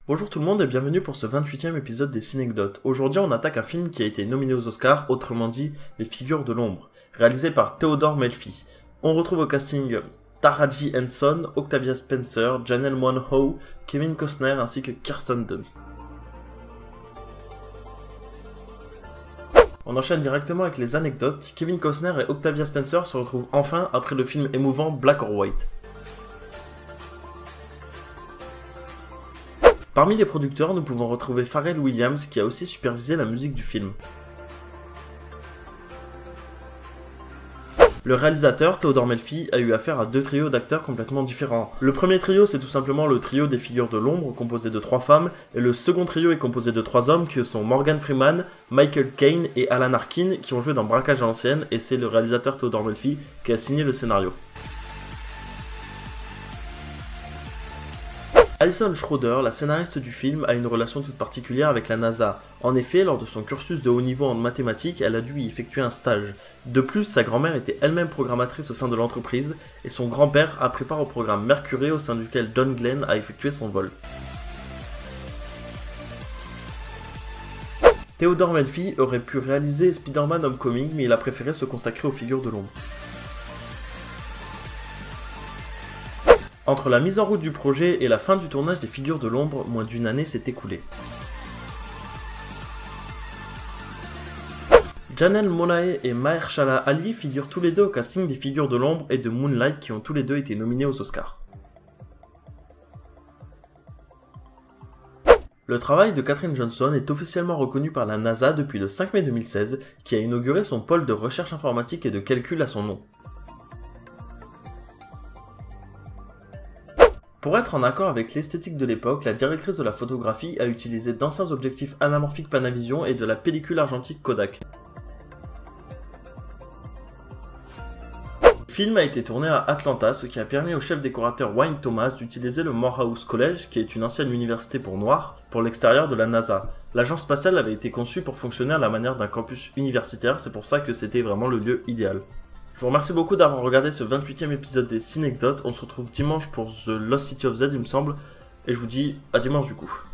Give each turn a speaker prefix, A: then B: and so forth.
A: Bonjour tout le monde et bienvenue pour ce 28e épisode des Cinecdotes. Aujourd'hui on attaque un film qui a été nominé aux Oscars, autrement dit Les Figures de l'Ombre, réalisé par Theodore Melfi. On retrouve au casting Taraji Henson, Octavia Spencer, Janelle Monáe, Kevin Costner ainsi que Kirsten Dunst. On enchaîne directement avec les anecdotes. Kevin Costner et Octavia Spencer se retrouvent enfin après le film émouvant Black or White. Parmi les producteurs, nous pouvons retrouver Pharrell Williams qui a aussi supervisé la musique du film. Le réalisateur, Theodore Melfi, a eu affaire à deux trios d'acteurs complètement différents. Le premier trio, c'est tout simplement le trio des Figures de l'Ombre, composé de 3 femmes, et le second trio est composé de 3 hommes, qui sont Morgan Freeman, Michael Caine et Alan Arkin, qui ont joué dans Braquage à l'ancienne, et c'est le réalisateur Theodore Melfi qui a signé le scénario. Alison Schroeder, la scénariste du film, a une relation toute particulière avec la NASA. En effet, lors de son cursus de haut niveau en mathématiques, elle a dû y effectuer un stage. De plus, sa grand-mère était elle-même programmatrice au sein de l'entreprise, et son grand-père a pris part au programme Mercury au sein duquel John Glenn a effectué son vol. Theodore Melfi aurait pu réaliser Spider-Man Homecoming, mais il a préféré se consacrer aux Figures de l'Ombre. Entre la mise en route du projet et la fin du tournage des Figures de l'Ombre, moins d'une année s'est écoulée. Janelle Monáe et Mahershala Ali figurent tous les deux au casting des Figures de l'Ombre et de Moonlight qui ont tous les deux été nominés aux Oscars. Le travail de Katherine Johnson est officiellement reconnu par la NASA depuis le 5 mai 2016, qui a inauguré son pôle de recherche informatique et de calcul à son nom. Pour être en accord avec l'esthétique de l'époque, la directrice de la photographie a utilisé d'anciens objectifs anamorphiques Panavision et de la pellicule argentique Kodak. Le film a été tourné à Atlanta, ce qui a permis au chef décorateur Wayne Thomas d'utiliser le Morehouse College, qui est une ancienne université pour noirs, pour l'extérieur de la NASA. L'agence spatiale avait été conçue pour fonctionner à la manière d'un campus universitaire, c'est pour ça que c'était vraiment le lieu idéal. Je vous remercie beaucoup d'avoir regardé ce 28e épisode des Cinecdotes. On se retrouve dimanche pour The Lost City of Z, il me semble. Et je vous dis à dimanche du coup.